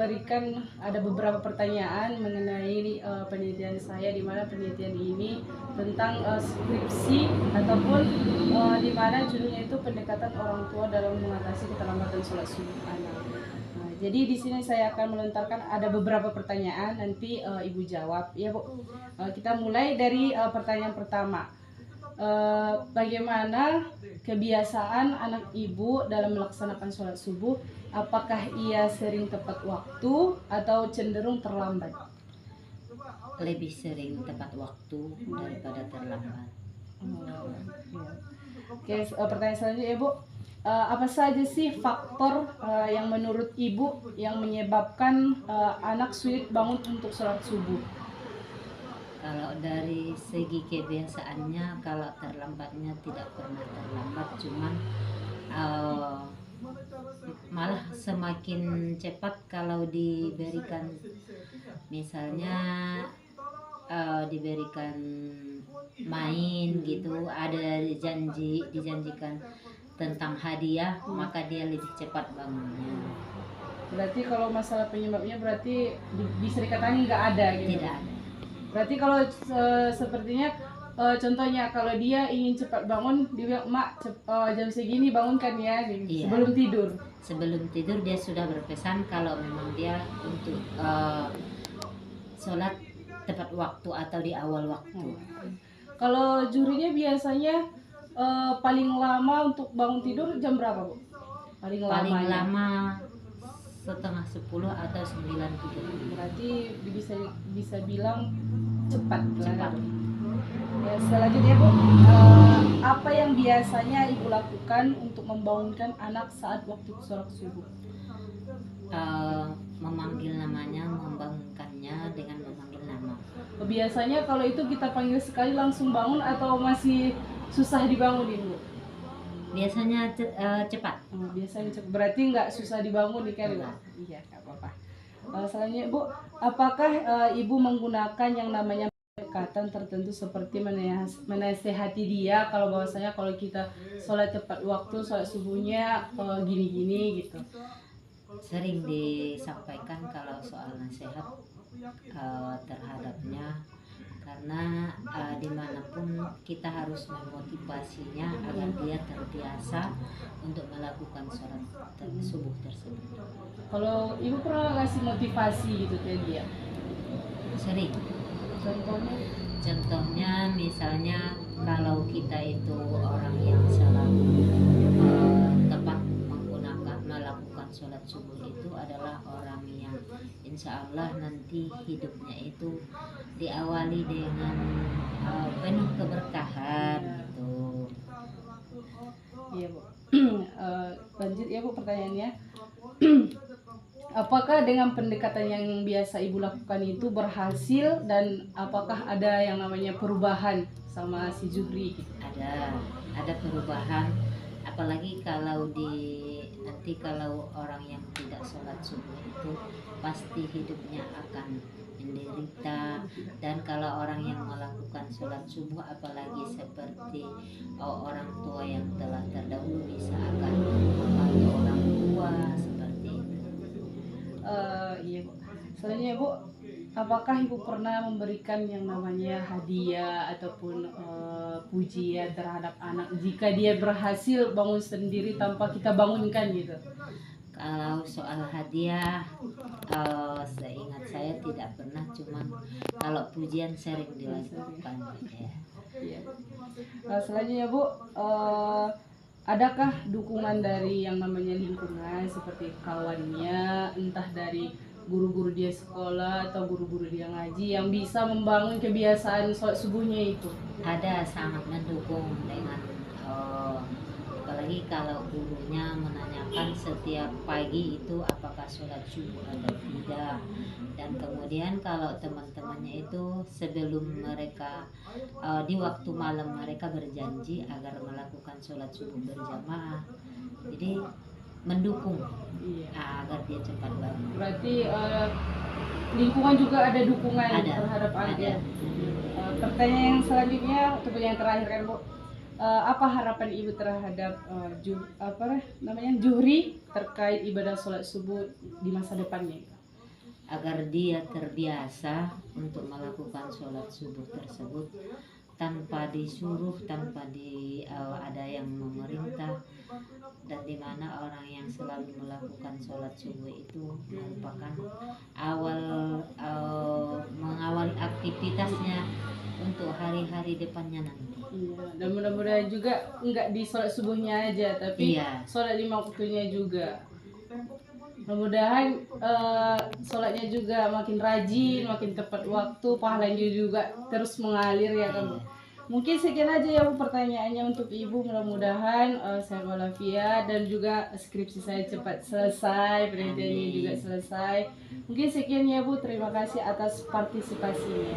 memberikan ada beberapa pertanyaan mengenai penelitian saya, di mana penelitian ini tentang skripsi ataupun di mana judulnya itu pendekatan orang tua dalam mengatasi keterlambatan sholat subuh anak. Nah, jadi di sini saya akan melontarkan ada beberapa pertanyaan, nanti Ibu jawab ya Bu. Kita mulai dari pertanyaan pertama. Bagaimana kebiasaan anak ibu dalam melaksanakan sholat subuh? Apakah ia sering tepat waktu atau cenderung terlambat? Lebih sering tepat waktu daripada terlambat. Oke, pertanyaan selanjutnya Ibu. Apa saja sih faktor yang menurut Ibu yang menyebabkan anak sulit bangun untuk sholat subuh? Kalau dari segi kebiasaannya, kalau terlambatnya tidak pernah terlambat, cuman malah semakin cepat kalau diberikan, misalnya diberikan main gitu, ada dijanjikan tentang hadiah, maka dia lebih cepat bangunnya. Berarti kalau masalah penyebabnya berarti bisa dikatakan nggak ada gitu? Tidak ada. Berarti kalau sepertinya contohnya kalau dia ingin cepat bangun, dia bilang, "Mak, jam segini bangunkan ya," gitu. Iya. Sebelum tidur. Sebelum tidur dia sudah berpesan kalau memang dia untuk sholat tepat waktu atau di awal waktu. Kalau jurinya biasanya paling lama untuk bangun tidur jam berapa, Bu? Paling lama setengah 10 atau 9.30. Berarti bisa bilang cepat. Ya, selanjutnya Bu, apa yang biasanya Ibu lakukan untuk membangunkan anak saat waktu sholat subuh? Memanggil namanya, membangunkannya dengan memanggil nama. Biasanya kalau itu kita panggil sekali langsung bangun atau masih susah dibangunin, Bu? Biasanya cepat. Biasanya cepat. Berarti nggak susah dibangun nih kan, Bu? Iya, nggak apa-apa. Selanjutnya Bu, apakah Ibu menggunakan yang namanya pendekatan tertentu seperti menasehati dia kalau bahwasanya kalau kita sholat tepat waktu, sholat subuhnya gini-gini gitu? Sering disampaikan kalau soal nasihat terhadapnya, karena dimanapun kita harus memotivasinya agar dia terbiasa untuk melakukan sholat subuh tersebut. Kalau Ibu pernah ngasih motivasi gitu ke dia? Sering. Contohnya misalnya kalau kita itu orang yang selalu tepat melakukan sholat subuh, itu adalah orang yang insya Allah nanti hidupnya itu diawali dengan penuh keberkahan gitu. Iya Bu. Lanjut ya Bu pertanyaannya. Apakah dengan pendekatan yang biasa Ibu lakukan itu berhasil, dan apakah ada yang namanya perubahan sama si Zuhri gitu? Ada perubahan, apalagi kalau nanti kalau orang yang tidak sholat subuh itu pasti hidupnya akan menderita. Dan kalau orang yang melakukan sholat subuh, apalagi seperti orang tua yang telah terdahulu, bisa akan membantu orang tua seperti itu. Iya Bu. Selanjutnya Bu, apakah Ibu pernah memberikan yang namanya hadiah ataupun pujian terhadap anak jika dia berhasil bangun sendiri tanpa kita bangunkan gitu? Kalau soal hadiah, seingat saya tidak pernah, cuma kalau pujian sering dilakukan. Ya. Selanjutnya Bu, adakah dukungan dari yang namanya lingkungan seperti kawannya, entah dari guru-guru dia sekolah atau guru-guru dia ngaji, yang bisa membangun kebiasaan sholat subuhnya itu? Ada, sangat mendukung dengan apalagi kalau gurunya menanyakan setiap pagi itu apakah sholat subuh atau tidak. Dan kemudian kalau teman-temannya itu sebelum mereka di waktu malam mereka berjanji agar melakukan sholat subuh berjamaah, jadi mendukung agar dia cepat bangun. Berarti lingkungan juga ada dukungan terhadap anak. Pertanyaan yang selanjutnya untuk yang terakhir kan Bu, apa harapan Ibu terhadap Zuhri terkait ibadah sholat subuh di masa depannya? agar dia terbiasa untuk melakukan sholat subuh tersebut tanpa disuruh, tanpa ada yang memerintah, dan dimana orang yang selalu melakukan sholat subuh itu merupakan mengawali aktivitasnya untuk hari-hari depannya nanti. Iya, dan mudah-mudahan juga enggak di sholat subuhnya aja, tapi Iya. sholat 5 waktunya juga. Mudah-mudahan sholatnya juga makin rajin, makin tepat waktu, pahalanya juga terus mengalir ya kan Bu. Mungkin sekian aja ya Bu pertanyaannya untuk Ibu. Mudah-mudahan sehat walafiat dan juga skripsi saya cepat selesai, penelitiannya juga selesai. Mungkin sekian ya Bu, terima kasih atas partisipasinya.